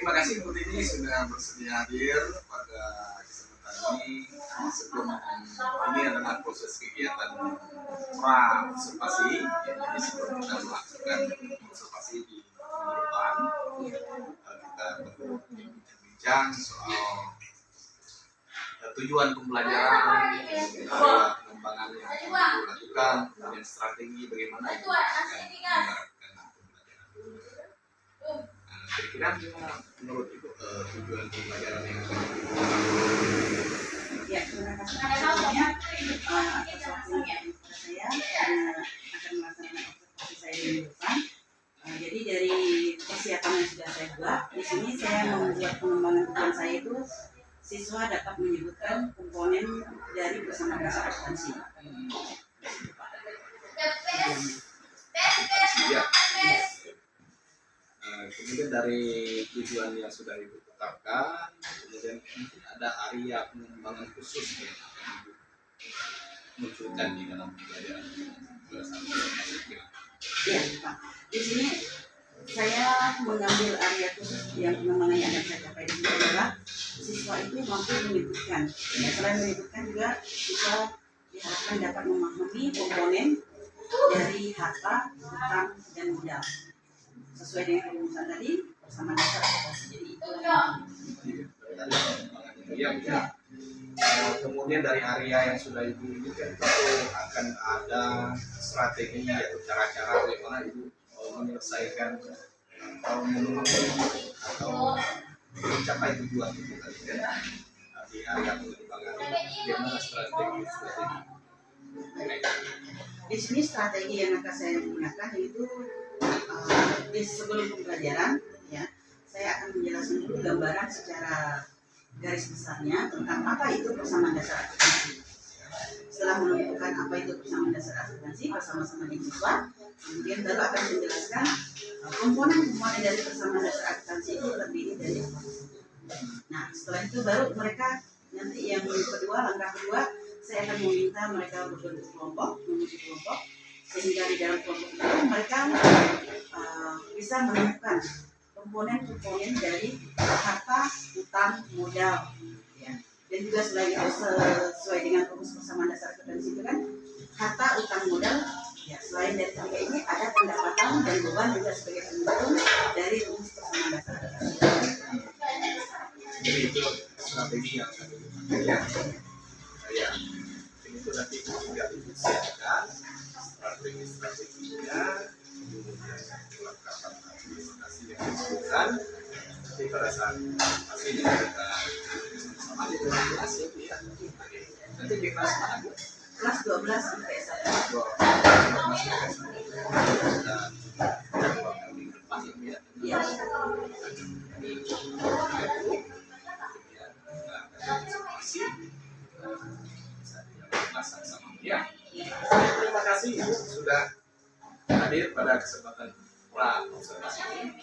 terima kasih Bu Tini sudah bersedia hadir pada kesempatan ini. Sebelum ini adalah proses kegiatan pra-observasi. Jadi sebelum kita melakukan observasi di depan, kita perlu bincang soal tujuan pembelajaran, pengembangan yang akan dilakukan, dan strategi bagaimana kita akan menerapkan pembelajaran. Kira-kira menurut Ibu tujuan pembelajaran yang akan dilakukan? Ya, terima kasih sebelumnya atas waktunya kepada saya karena akan melaksanakan observasi saya di depan. Jadi dari persiapan yang sudah saya buat, di sini saya membuat pengembangan tujuan saya itu siswa dapat menyebutkan komponen dari bersama dasar akuntansi. Ya. Kemudian dari tujuan yang sudah Ibu tetapkan, kemudian mungkin ada area pengembangan khusus yang akan Ibu munculkan di dalam pembelajaran Ya, Pak. Di sini saya mengambil area khusus yang pengembangan yang akan saya capai di sini adalah siswa itu mampu menyebutkan. Ya, selain menyebutkan juga siswa diharapkan dapat memahami komponen dari harta, utang, dan modal sesuai dengan rumusan tadi bersama dasar akuntansi. Jadi itu ya. Kemudian dari area yang sudah Ibu ini kan tentu akan ada strategi atau cara-cara bagaimana Ibu menyelesaikan atau memenuhi atau mencapai tujuan itu tadi kan di area pengembangan bagaimana strategi. Di sini strategi yang akan saya gunakan itu di sebelum pembelajaran, ya, saya akan menjelaskan dulu gambaran secara garis besarnya tentang apa itu persamaan dasar akuntansi. Setelah menentukan apa itu persamaan dasar akuntansi bersama-sama dengan siswa, kemudian baru akan menjelaskan komponen-komponen dari persamaan dasar akuntansi itu terdiri dari apa. Nah, setelah itu baru mereka nanti yang kedua, langkah kedua, saya akan meminta mereka membentuk kelompok, sehingga di dalam kelompok itu mereka bisa menemukan komponen-komponen dari harta, utang, modal, ya. Dan juga selain itu sesuai dengan rumus persamaan dasar akuntansi itu kan harta, utang, modal, ya, selain dari tiga ini ada pendapatan dan beban juga sebagai pendukung dari rumus persamaan dasar akuntansi. Jadi itu strategi yang akan dilakukan. Ya, itu nanti sudah disiapkan strategi-strateginya, kemudian kelengkapan administrasi yang disebutkan. Nanti pada saat pastinya kita sama di dalam kelas ya. Nanti di kelas mana Bu? Kelas 12 sampai 1. Dan minggu depan ya. Iya. Ya, terima kasih Ibu sudah hadir pada kesempatan pra-observasi ini.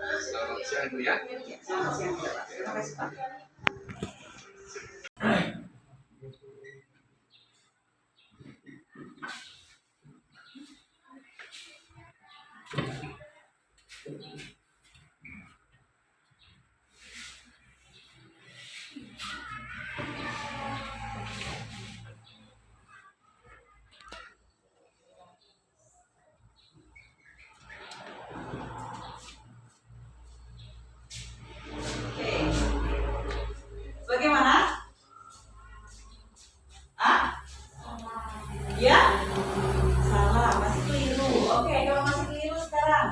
Selamat siang Ibu ya. Selamat siang Pak. Terima kasih Pak. Bagaimana? Ya? Salah, masih keliru. Oke, kalau masih keliru sekarang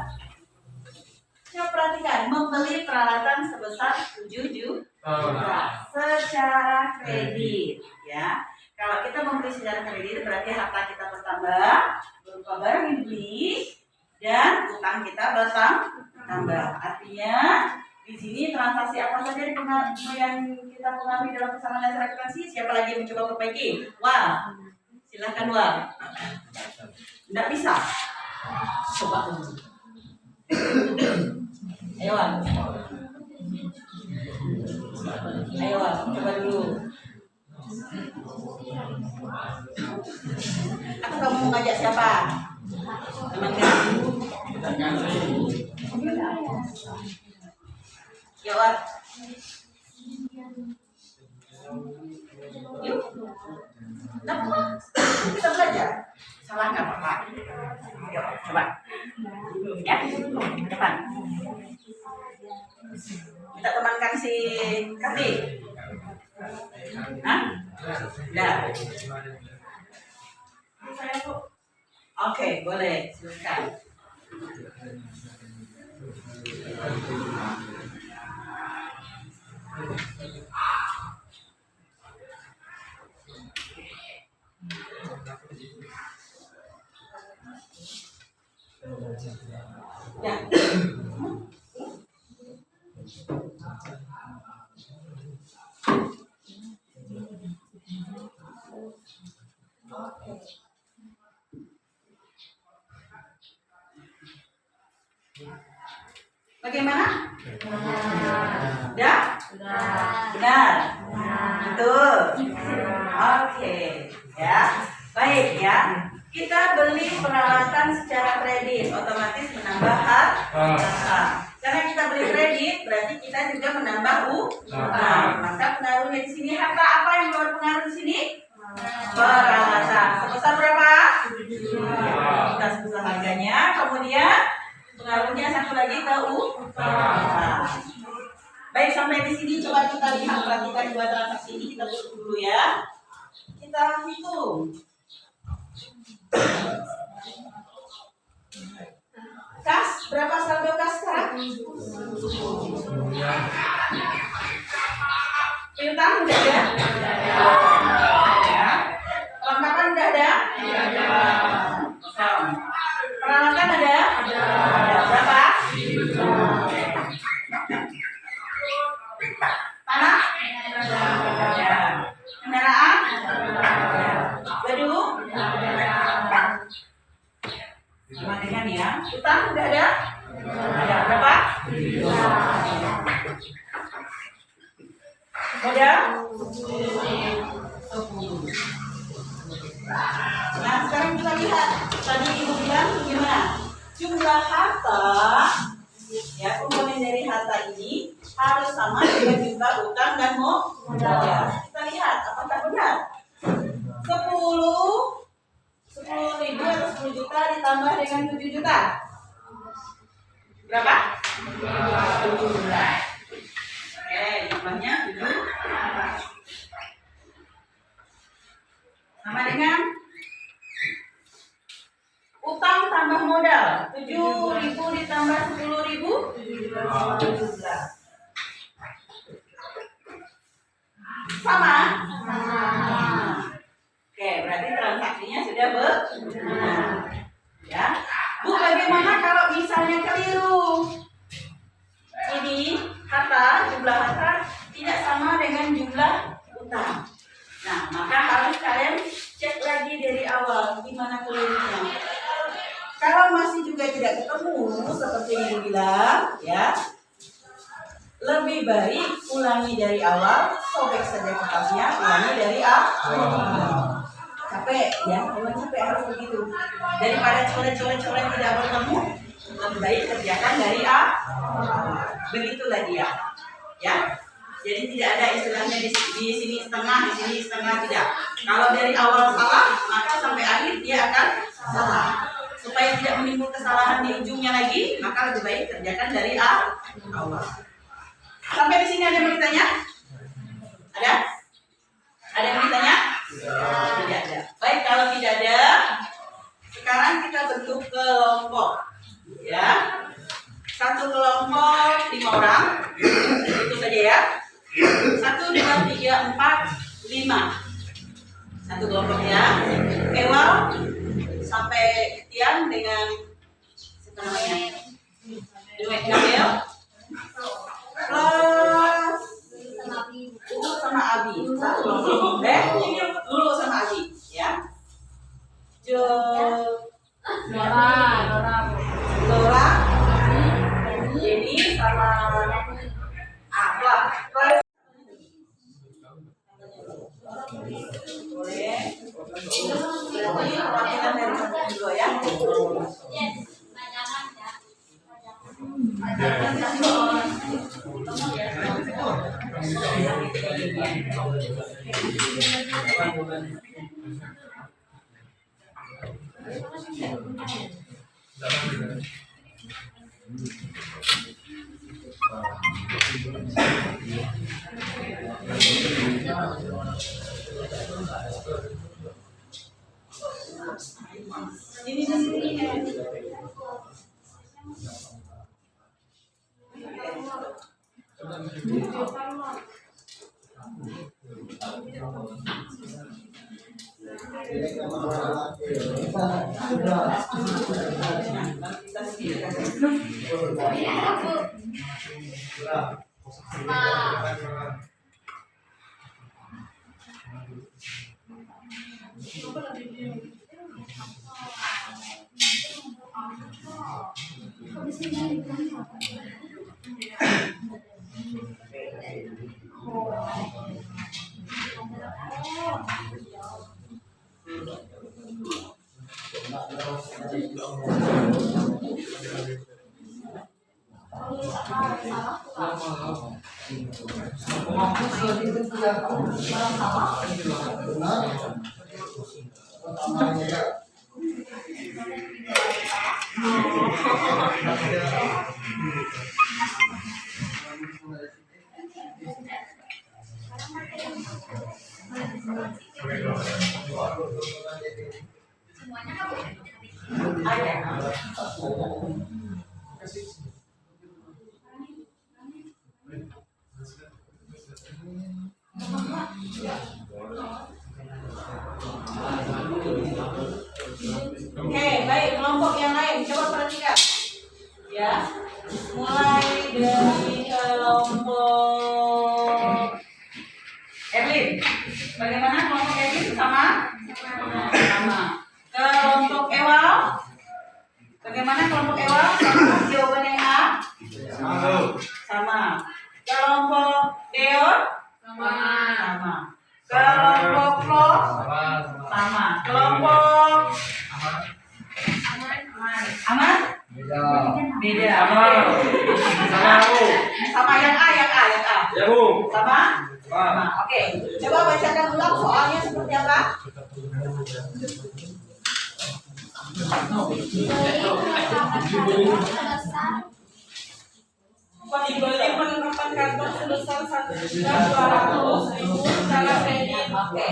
coba perhatikan, membeli peralatan sebesar 7 juta secara kredit, ya. Kalau kita membeli secara kredit berarti harta kita bertambah berupa barang yang dibeli dan utang kita bertambah. Artinya di sini transaksi apa saja yang kita pengaruhi dalam persamaan dasar akuntansi? Siapa lagi yang mencoba perbaiki? Wah, silahkan Wah. Tidak bisa. Coba dulu. Ayo Wah. Ayo Wah, coba dulu. Atau kamu mau ngajak siapa? Teman kamu? Jawab. Yuk. Nggak apa-apa. Kita belajar. Salah nggak apa-apa. Yuk, coba. Ya, depan. Kita temankan si Kardi. Hah? Ya. Oke, boleh. Silakan. Ya. Bagaimana? Ya? Benar. Betul. Oke, ya. Baik ya. Kita beli peralatan secara kredit, otomatis menambah harga. Karena kita beli kredit, berarti kita juga menambah utang. Maka pengaruhnya di sini harta apa yang berpengaruh di sini? Peralatan. Sebesar berapa? Kita sebesar harganya. Kemudian pengaruhnya satu lagi ke utang. Baik, sampai di sini coba kita lihat, perhatikan dua transaksi ini, kita tutup dulu ya. Kita hitung. Kas, berapa saldo kas sekarang? Piutang udah ada? Ya. Kelengkapan udah ada? Kosong. Peralatan ada? Berapa? Tanah? Ya. Kendaraan? Gedung? Sama dengan ya. Utang udah ada? Ada. Berapa? Modal? 10. Nah, sekarang kita lihat. Tadi Ibu bilang gimana? Jumlah harta, ya, komponen dari harta ini harus sama dengan jumlah utang dan modal. Kita lihat apakah benar. 10.000 atau 10 juta ditambah dengan 7 juta. Berapa? 7. Oke, jumlahnya 7. Sama dengan utang tambah modal. 7.000 ditambah 10.000. 17. Sama? Oke, berarti transaksinya sudah benar. Ya. Bu, bagaimana kalau misalnya keliru? Ini harta, jumlah harta tidak sama dengan jumlah utang. Nah, maka harus kalian cek lagi dari awal gimana kelirunya. Kalau masih juga tidak ketemu seperti yang dibilang, ya, lebih baik ulangi dari awal, sobek saja kertasnya, ulangi dari awal. Capek ya, memang capek harus begitu. Daripada coret-coret tidak bertemu, lebih baik kerjakan dari awal. Begitulah dia, ya. Jadi tidak ada istilahnya di sini setengah, di sini setengah, tidak. Kalau dari awal salah, maka sampai akhir dia akan salah. Supaya tidak menimbul kesalahan di ujungnya lagi, maka lebih baik kerjakan dari awal. Sampai di sini ada yang mau ditanya? Ada? Ada yang mau ditanya? Tidak ada. Baik, kalau tidak ada, sekarang kita bentuk kelompok. Ya. Satu kelompok 5 orang. Itu saja ya. 1, 2, 3, 4, 5. Satu kelompok ya. Ewal sampai Tian dengan siapa namanya? Duet Kamil. Plus Lulu sama Abi. Lulu sama Abi, ya. Lora, Jenny sama Aqua. Boleh. Berarti perwakilan dari dua ya. Yes. Oke, baik, kelompok yang lain coba perhatikan. Ya. Mulai dari kelompok Erlin. Bagaimana kelompok Erlin sama? Sama. Kelompok Ewal. Bagaimana kelompok Ewal? Sama. Jawabannya A? Sama. Kelompok Deor? Sama. Kelompok Flo? Sama. Kelompok Aman? Beda. Sama yang A. Sama? Sama. Oke. Coba bacakan ulang soalnya seperti apa? Dibeli perlengkapan kantor sebesar 1.200.000 secara kredit. Oke.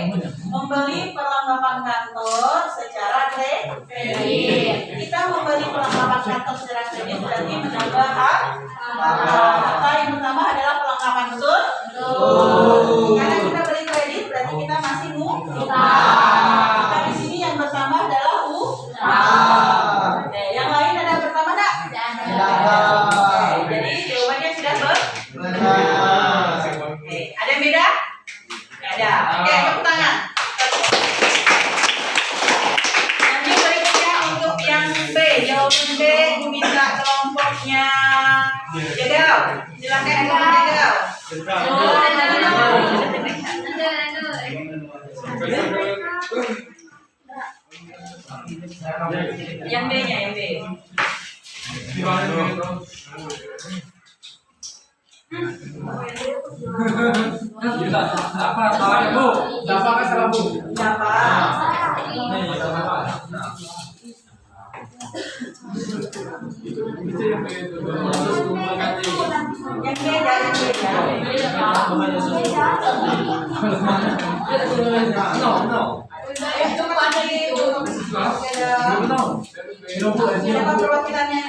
Membeli perlengkapan kantor secara kredit. Kita membeli perlengkapan kantor secara kredit berarti menambah harta yang pertama adalah perlengkapan betul. Karena kita beli kredit berarti kita masih utang. Kita di sini yang pertama adalah utang. Oke, yang lain ada pertama enggak? Jadi jawabannya sudah benar. Oke, ada yang beda? Nggak ada. Oke, tepuk tangan. Nanti berikutnya untuk yang B, jawaban B minta kelompoknya Jadal. Silakan kelompok Jadal. Yang B-nya, yang B. Siapa perwakilannya?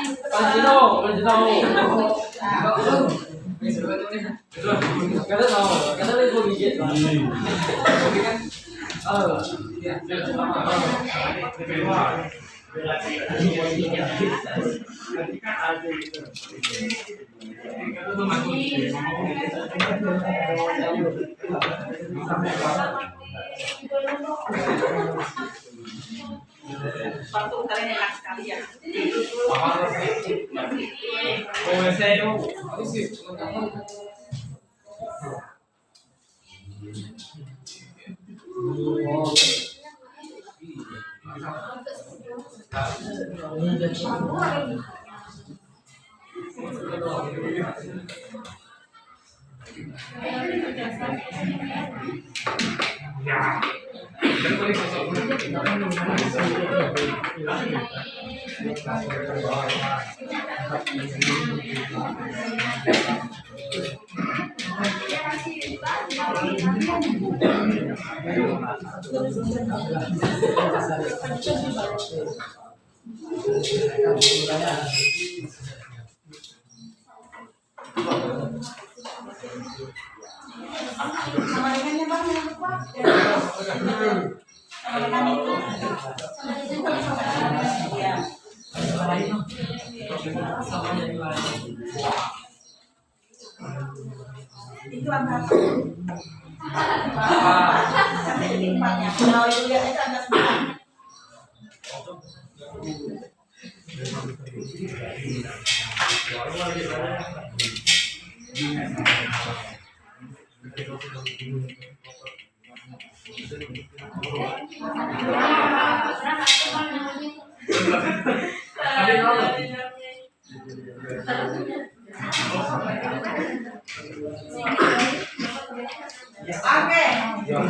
Sepatu kalian enak sekali ya. Sama dengannya bang, jangan lupa. Sama dengan itu. Iya. Itu angka. Sampai detik 4-nya. Kalau itu lihat itu angka 9. Oke,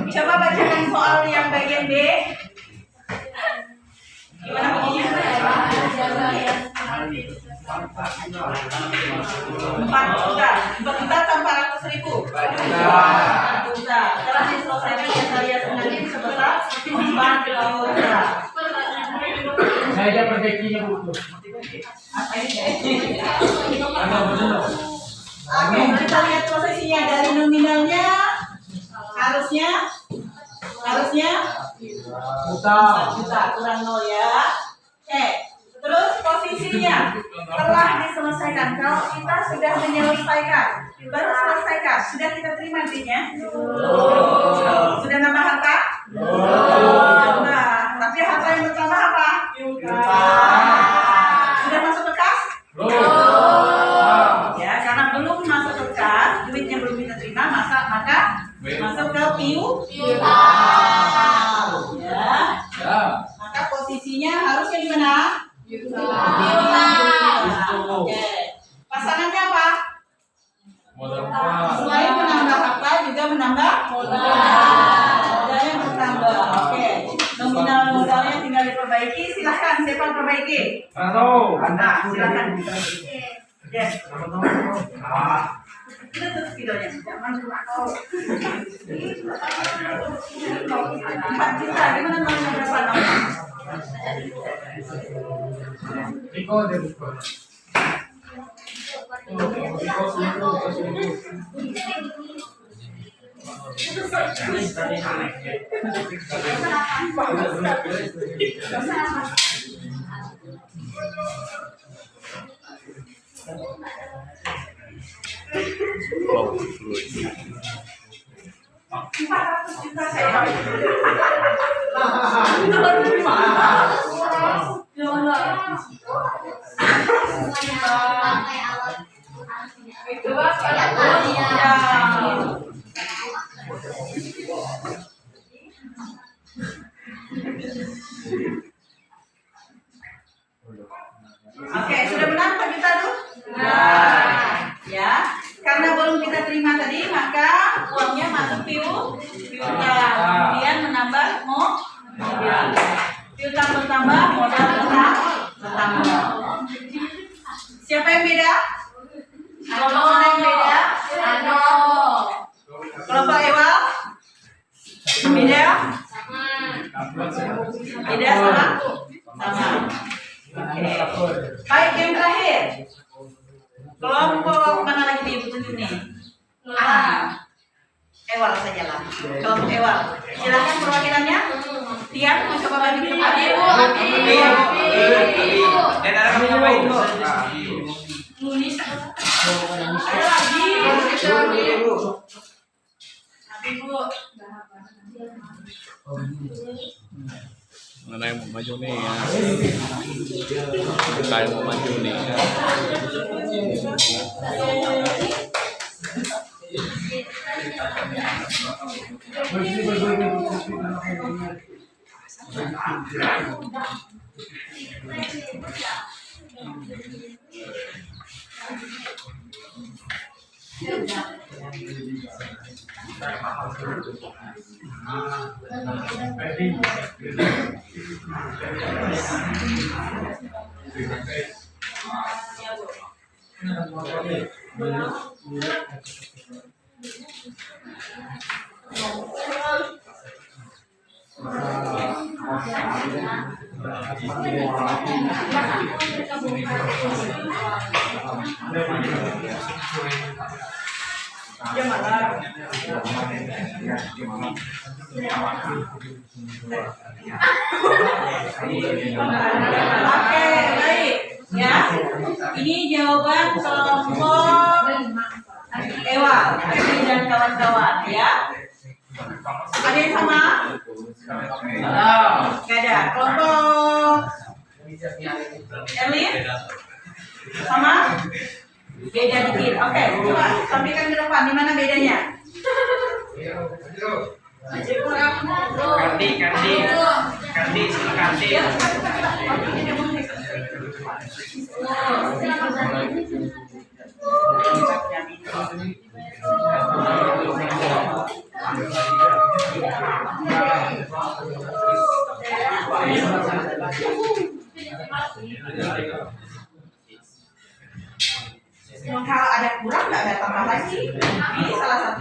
coba bacakan soal yang bagian B. Gimana bunyinya? 4 juta. Berapa tanpa ratus ribu? 4 juta. Telah diselesaikan jasa rias dengan sebesar 4 juta. Saya ada perbaikinya Bu. Apa ini? Oke, kita lihat prosesinya dari nominalnya. Harusnya 1 juta kurang 0 ya. Oke, terus posisinya telah diselesaikan. Kalau kita sudah menyelesaikan, baru selesaikan, sudah kita terima duitnya. Sudah nambah harta? Nah, tapi harta yang bertambah apa? Sudah masuk ke kas? Ya, karena belum masuk ke kas, duitnya belum kita terima, maka masuk ke ya. Maka posisinya harusnya di mana? Oke. Pasangannya apa? Selain menambah harta juga menambah modalnya bertambah. Oke. Nominal modalnya tinggal diperbaiki. Silahkan siapa yang perbaiki? Anda silahkan. Yes. Kita tutup videonya. Jangan lupa. 4 juta. Gimana nomornya berapa nomor? Juta saya. Oke, sudah benar Pak Juta tuh? Ya, karena belum kita terima tadi, maka uangnya masuk piutang. Kemudian menambah piutang bertambah, modal bertambah. Siapa yang beda? Kelompok yang beda? Kelompok Ewal? Beda? Beda sama? Oke. Baik, yang terakhir. Kelompok mana lagi dibutuhin nih? Ewal saja lah. Kelompok Ewal. Silakan perwakilannya. Tian mau coba bagi ke depan. Dan ada kami ngapain Bu? Ada lagi. Mana yang mau maju nih ya? Kita yang mau maju nih. Oke, baik. Ya, ini jawaban kelompok Ewa, Ewi dan kawan-kawan ya. Ada yang sama? Gak ada. Kelompok Elin? Sama? Beda dikit. Oke, coba sampaikan ke depan. Di mana bedanya? Kandi, sini kandi. Kalau ada kurang nggak ada tambah lagi. Ini salah satu.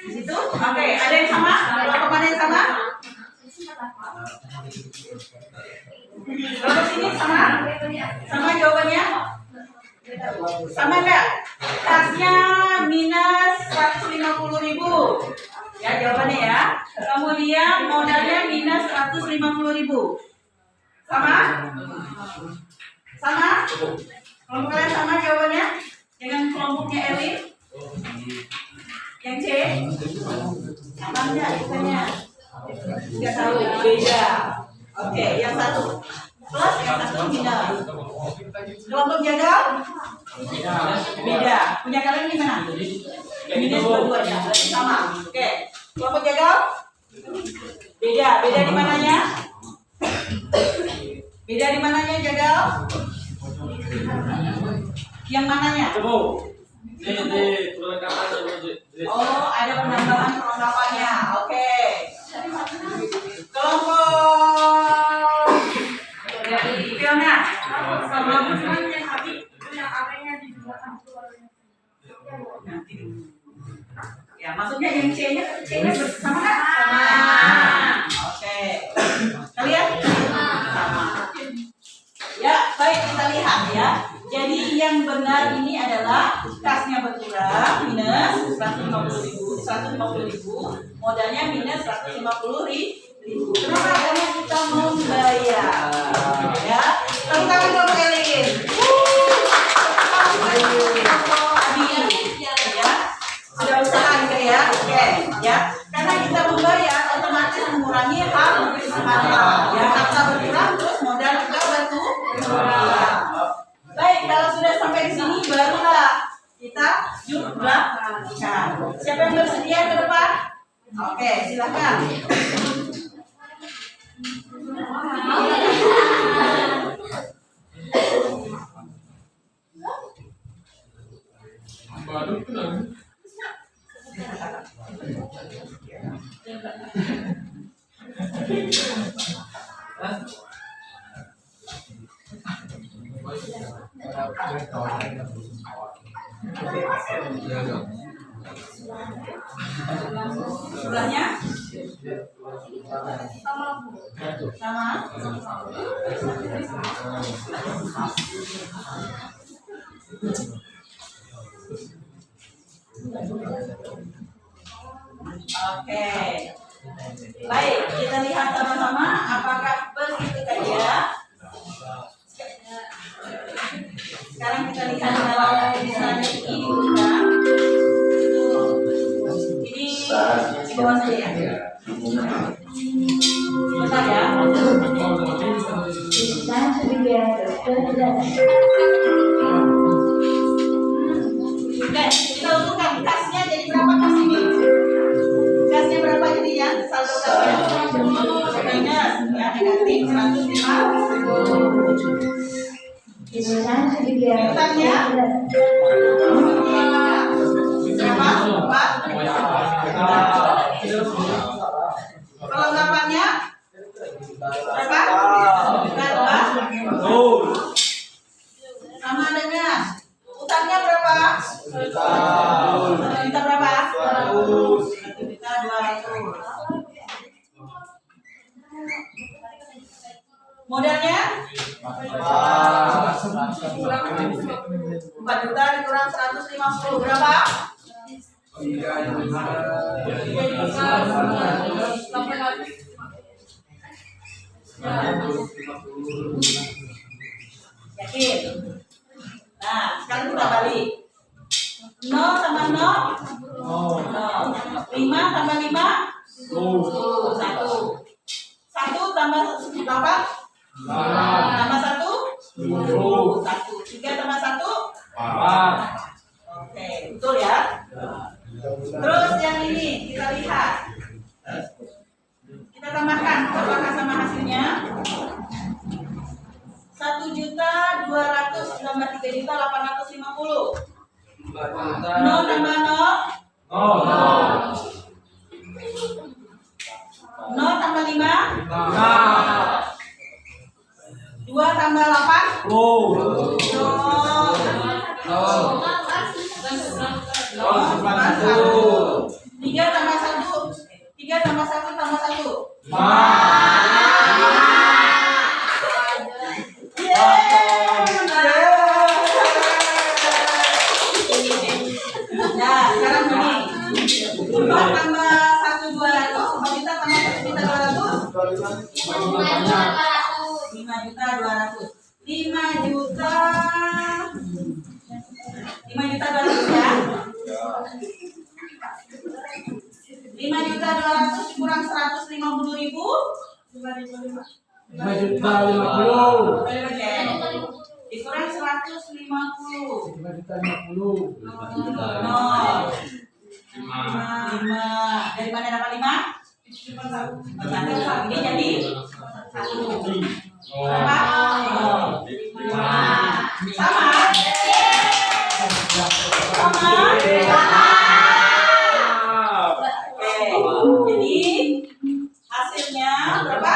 Di situ, oke, ada yang sama? Kelompok mana yang sama? Kelompok sini sama? Sama jawabannya? Sama enggak? Tasnya minus 150.000. Ya jawabannya ya. Kemudian modalnya minus 150.000. Sama? Sama? Kelompok kalian sama jawabannya? Dengan kelompoknya Elin? Yang C? Sama enggak jawabannya? Enggak tahu, beda. Oke, yang satu plus, yang satu minus. Kelompok jagal? Beda. Punya kalian gimana? Minus dua-duanya, berarti sama. Oke. Kelompok jagal? Beda. Beda di mananya? Beda di mananya jagal? Yang mananya? Oh, ada penambahan perlengkapannya. Oke. Kelompok Fiona sama yang tadi yang arenya di belakang. Ya, maksudnya yang C-nya bersama kan? Sama. Oke. Kalian? Sama. Ya, baik kita lihat ya. Jadi yang benar ini adalah kasnya berkurang minus 150.000, modalnya minus 150.000. Kenapa? Karena kita membayar. Ya, tepuk tangan dulu Elin. Ya, sudah usaha gitu ya. Oke, ya. Karena kita membayar otomatis mengurangi hak harta. Ya, harta berkurang terus modal juga berkurang. Baik, kalau sudah sampai di sini barulah kita jumlahkan. Siapa yang bersedia ke depan? Oke, silakan. Jumlahnya sama. Oke. Baik, kita lihat sama-sama apakah begitu saja. Sekarang kita lihat dalam misalnya ini bukan. Ini di bawah saja ya. Sebentar ya. Sudah kita untukkan kasnya jadi berapa kas ini? Kasnya berapa jadinya? Saldo kasnya? Minus, ya negatif 150. Utangnya? Berapa? 4. Kelengkapannya? Berapa? Sama dengan utangnya berapa? 1 juta berapa? 1.200.000. Modalnya? 4 juta dikurang 150 berapa? 3.800.000. Yakin? Nah, sekarang kita balik. 0 tambah 0 0. 5 tambah 5 1. 1 tambah 8 tambah 1 1. 3 tambah 1 Oke, betul ya. Terus yang ini kita lihat. Kita tambahkan apakah sama hasilnya? 1.200.000 tambah 3.850.000. 0 tambah 0 0 tambah 5 2 tambah 8 3 tambah 1 3 tambah 1 tambah 1 Nah, sekarang begini. 2 tambah 1.200, 5 juta tambah 1.200. 5.200. 5.200 ya. 5.200 dikurang 150.000. 5.50. Dikurang 150. 5.50. 5. Dari mana dapat 5? Ini jadi 1. Berapa? Sama? Sama? Oke. Jadi hasilnya berapa?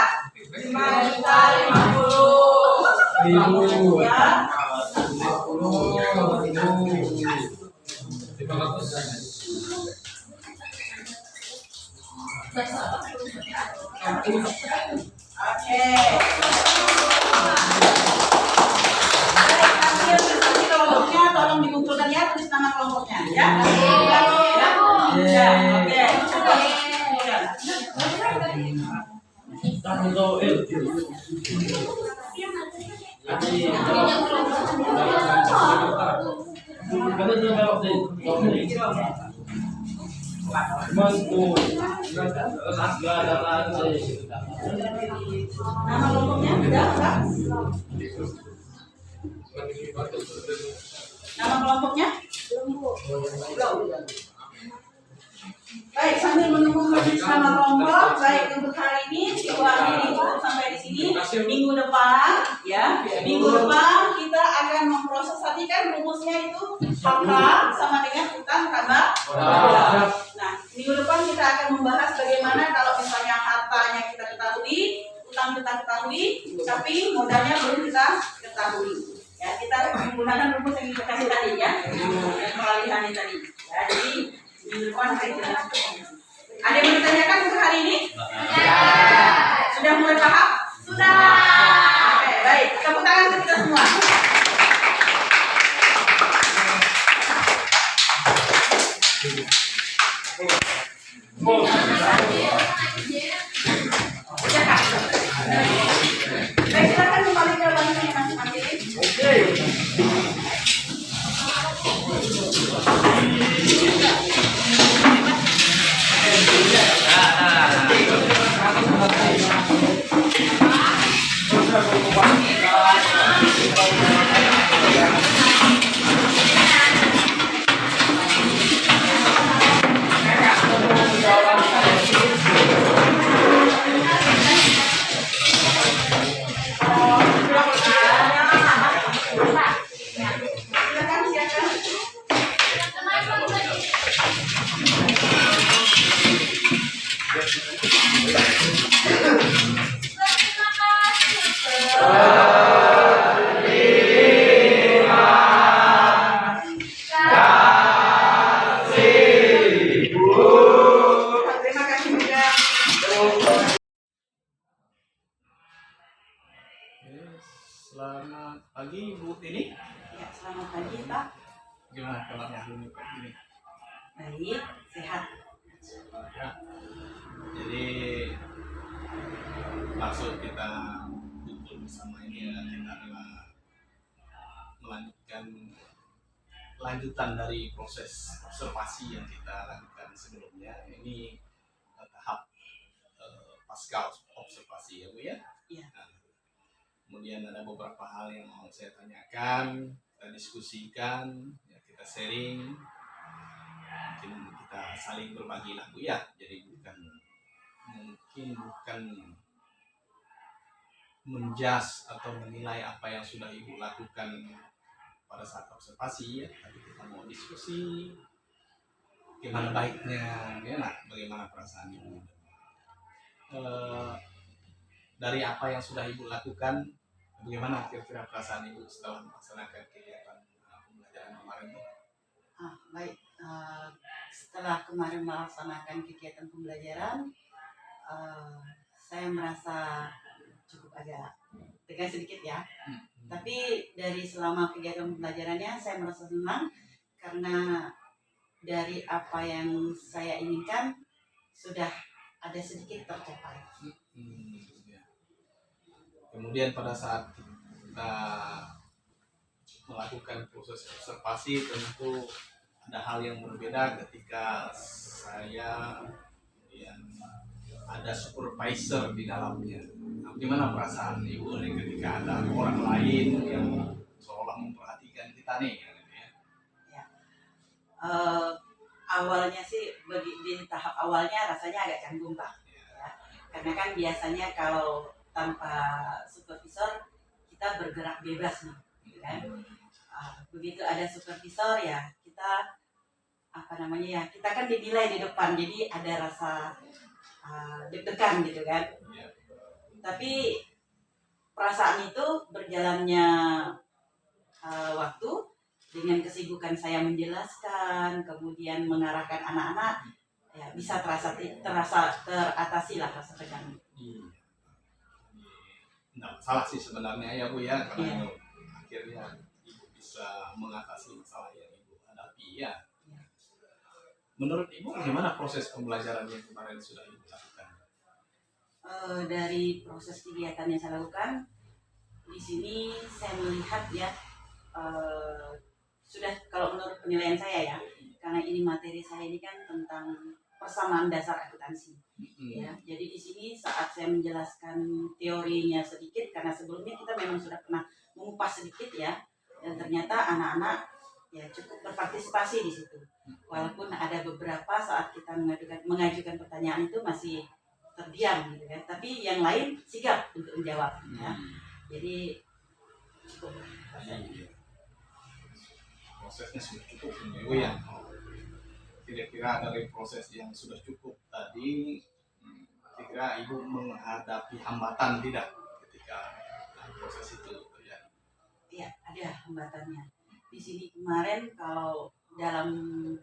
5.050.000. Ya. Oke. Hasil prestasi kelompoknya tolong dikumpulkan ya, tulis nama kelompoknya ya. Oke. Nama kelompoknya udah, Pak? Nama kelompoknya? Belum. Baik, sambil menunggu menulis nama kelompok, baik untuk hari ini situasi cukup sampai di sini. Minggu depan, ya, minggu depan kita akan memproses tadi kan rumusnya itu harta sama dengan utang tambah modal. Nah, minggu depan kita akan membahas bagaimana kalau misalnya hartanya kita ketahui, utang kita ketahui, tapi modalnya belum kita ketahui. Ya, kita menggunakan rumus yang kita kasih tadi ya, pengalihannya tadi. Ya, jadi minggu depan kita. Ada yang mau ditanyakan untuk hari ini? Sudah mulai paham? Sudah. Oke, baik. Tepuk tangan untuk kita semua. Baik, silakan kembali ke bagian masing-masing. baik, sehat. Ya. Jadi maksud kita kumpul bersama ini adalah kita adalah melanjutkan lanjutan dari proses observasi yang kita lakukan sebelumnya. Ini tahap pasca observasi ya Bu ya. Iya. Nah, kemudian ada beberapa hal yang mau saya tanyakan, kita diskusikan, ya, kita sharing, mungkin kita saling berbagi lah Bu ya. Jadi mungkin bukan menjudge atau menilai apa yang sudah Ibu lakukan pada saat observasi ya, tapi kita mau diskusi gimana baiknya, ya nah, bagaimana perasaan Ibu dari apa yang sudah Ibu lakukan, bagaimana kira-kira perasaan Ibu setelah melaksanakan kegiatan pembelajaran kemarin? Baik, setelah kemarin melaksanakan kegiatan pembelajaran, saya merasa cukup agak tegang sedikit ya. Tapi dari selama kegiatan pembelajarannya saya merasa senang karena dari apa yang saya inginkan sudah ada sedikit tercapai. Ya. Kemudian pada saat kita melakukan proses observasi tentu ada hal yang berbeda ketika saya yang ada supervisor di dalamnya. Nah, gimana perasaan Ibu ketika ada orang lain yang seolah memperhatikan kita nih? Ya. Awalnya sih di tahap awalnya rasanya agak canggung Pak. Ya. Karena kan biasanya kalau tanpa supervisor kita bergerak bebas nih, gitu kan? Begitu ada supervisor ya kita kita kan dinilai di depan, jadi ada rasa deg-degan gitu kan. Tapi perasaan itu berjalannya waktu dengan kesibukan saya menjelaskan, kemudian mengarahkan anak-anak, ya bisa teratasi lah rasa tegang. Nah, salah sih sebenarnya ya Bu ya, karena akhirnya Ibu bisa mengatasi masalah yang Ibu hadapi ya. Menurut Ibu bagaimana proses pembelajaran yang kemarin sudah Ibu lakukan? Dari proses kegiatan yang saya lakukan di sini saya melihat ya sudah, kalau menurut penilaian saya ya, karena ini materi saya ini kan tentang persamaan dasar akuntansi ya. Jadi di sini saat saya menjelaskan teorinya sedikit, karena sebelumnya kita memang sudah pernah mengupas sedikit ya, dan ternyata anak-anak ya cukup berpartisipasi di situ. Walaupun ada beberapa saat kita mengajukan pertanyaan itu masih terdiam gitu kan, tapi yang lain sigap untuk menjawab ya. Jadi cukup prosesnya sudah cukup Ibu ya. Kira-kira dari proses yang sudah cukup tadi, kira-kira Ibu menghadapi hambatan tidak ketika proses itu terjadi? Iya, ada hambatannya. Di sini kemarin kalau dalam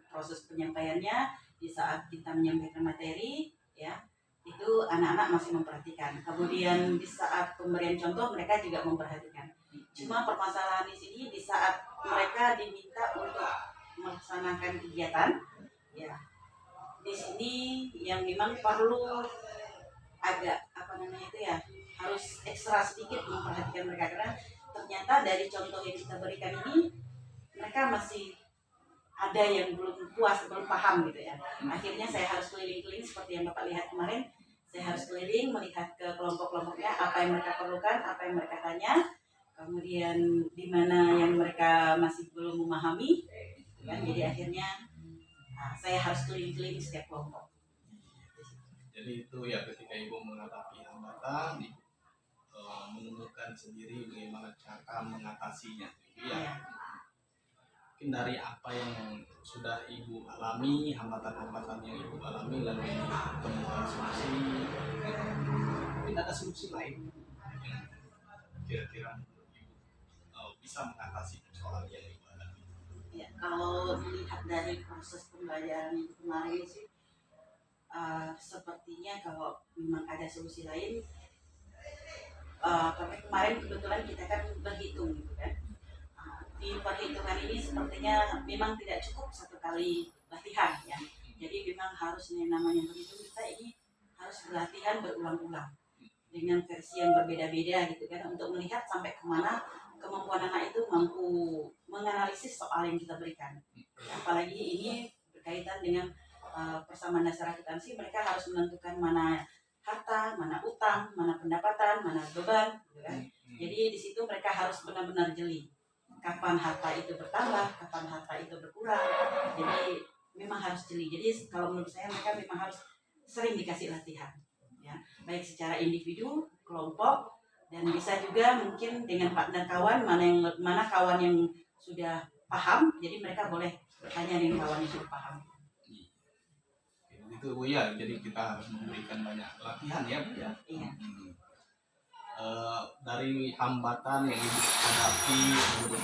proses penyampaiannya, di saat kita menyampaikan materi ya, itu anak-anak masih memperhatikan. Kemudian di saat pemberian contoh mereka juga memperhatikan. Cuma permasalahan di sini di saat mereka diminta untuk melaksanakan kegiatan ya, di sini yang memang perlu agak harus ekstra sedikit memperhatikan mereka, karena ternyata dari contoh yang kita berikan ini mereka masih ada yang belum puas, belum paham gitu ya. Akhirnya saya harus keliling-keliling seperti yang Bapak lihat kemarin. Saya harus keliling melihat ke kelompok-kelompoknya, apa yang mereka perlukan, apa yang mereka tanya, kemudian di mana yang mereka masih belum memahami, kan? Jadi akhirnya saya harus keliling-keliling setiap kelompok. Jadi itu ya, ketika Ibu menghadapi hambatan, Ibu menemukan sendiri bagaimana cara mengatasinya. Ya. Mungkin dari apa yang sudah Ibu alami, hambatan-hambatan yang Ibu alami, lalu menemukan solusi, mungkin ada solusi lain yang kira-kira Ibu bisa mengatasi persoalan yang Ibu alami. Ya, kalau dilihat dari proses pembelajaran itu kemarin sih, sepertinya kalau memang ada solusi lain, karena kemarin kebetulan kita kan berhitung gitu kan. Di perhitungan ini sepertinya memang tidak cukup satu kali latihan ya. Jadi memang harus yang namanya begitu kita ini harus berlatihan berulang-ulang dengan versi yang berbeda-beda gitu kan untuk melihat sampai kemana kemampuan anak itu mampu menganalisis soal yang kita berikan. Apalagi ini berkaitan dengan persamaan dasar akuntansi, mereka harus menentukan mana harta, mana utang, mana pendapatan, mana beban, gitu kan. Jadi di situ mereka harus benar-benar jeli. Kapan harta itu bertambah, kapan harta itu berkurang. Jadi memang harus jeli. Jadi kalau menurut saya mereka memang harus sering dikasih latihan, ya, baik secara individu, kelompok, dan bisa juga mungkin dengan partner kawan mana kawan yang sudah paham, jadi mereka boleh bertanya dengan kawan yang sudah paham. Itu Bu ya, jadi kita harus memberikan banyak latihan ya Bu ya. Iya. Dari hambatan yang Ibu hadapi untuk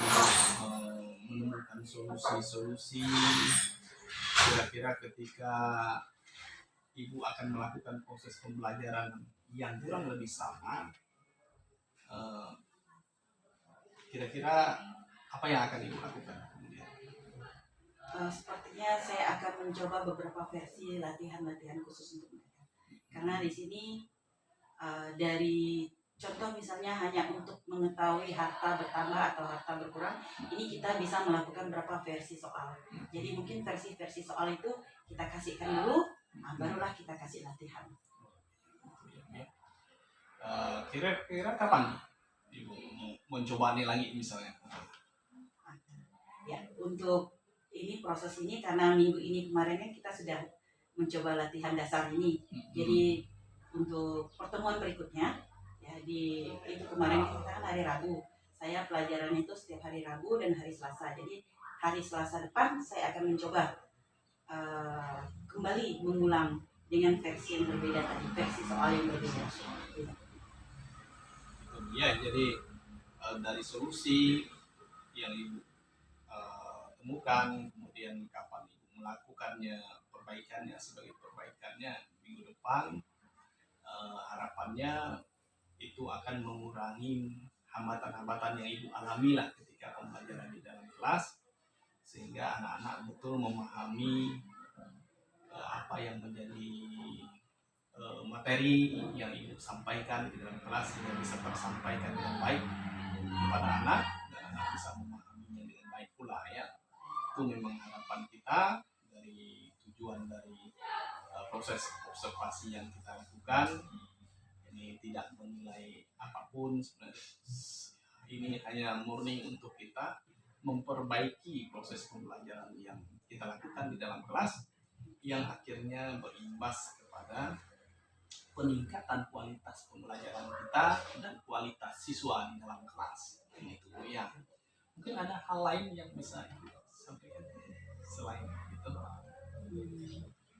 menemukan solusi-solusi, kira-kira ketika Ibu akan melakukan proses pembelajaran yang kurang lebih sama, kira-kira apa yang akan Ibu lakukan kemudian? Sepertinya saya akan mencoba beberapa versi latihan-latihan khusus untuk mereka. Karena di sini dari contoh misalnya hanya untuk mengetahui harta bertambah atau harta berkurang, ini kita bisa melakukan berapa versi soal. Jadi mungkin versi-versi soal itu kita kasihkan dulu, barulah kita kasih latihan. Kira-kira kapan Ibu mencoba lagi misalnya? Ya, untuk ini proses ini karena minggu ini kemarin kan kita sudah mencoba latihan dasar ini. Jadi untuk pertemuan berikutnya ya itu kemarin kita kan hari Rabu. Saya pelajaran itu setiap hari Rabu dan hari Selasa. Jadi hari Selasa depan saya akan mencoba kembali mengulang dengan versi yang berbeda tadi, versi soal yang berbeda. Ya, jadi dari solusi yang Ibu temukan, kemudian kapan Ibu melakukannya, perbaikannya sebagai perbaikannya minggu depan, harapannya itu akan mengurangi hambatan-hambatan yang Ibu alami lah ketika pembelajaran di dalam kelas, sehingga anak-anak betul memahami apa yang menjadi materi yang Ibu sampaikan di dalam kelas sehingga bisa tersampaikan dengan baik kepada anak dan anak bisa memahaminya dengan baik pula ya. Itu memang harapan kita dari tujuan dari proses observasi yang kita lakukan. Ini tidak menilai apapun sebenarnya, ini hanya murni untuk kita memperbaiki proses pembelajaran yang kita lakukan di dalam kelas yang akhirnya berimbas kepada peningkatan kualitas pembelajaran kita dan kualitas siswa di dalam kelas. Itu ya. Mungkin ada hal lain yang bisa disampaikan selain itu.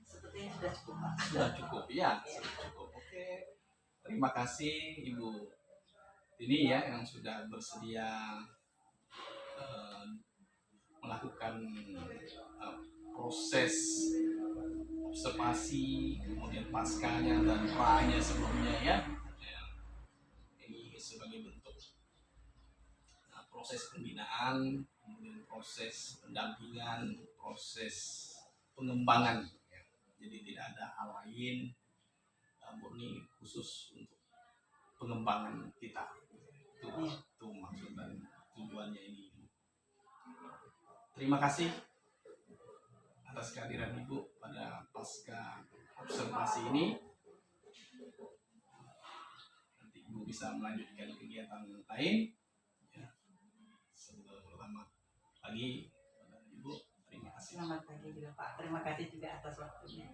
Sepertinya sudah cukup, Pak. Sudah cukup ya, sudah cukup. Oke. Terima kasih Ibu ini ya yang sudah bersedia melakukan proses observasi, kemudian paskanya dan pra-nya sebelumnya ya. Ini sebagai bentuk proses pembinaan, kemudian proses pendampingan, proses pengembangan ya. Jadi tidak ada hal lain, murni khusus untuk pengembangan kita. Itu maksud dan tujuannya ini. Terima kasih atas kehadiran Ibu pada pasca observasi ini. Nanti Ibu bisa melanjutkan kegiatan lain. Ya. Selamat pagi Ibu. Terima kasih. Selamat pagi juga Pak. Terima kasih juga atas waktunya.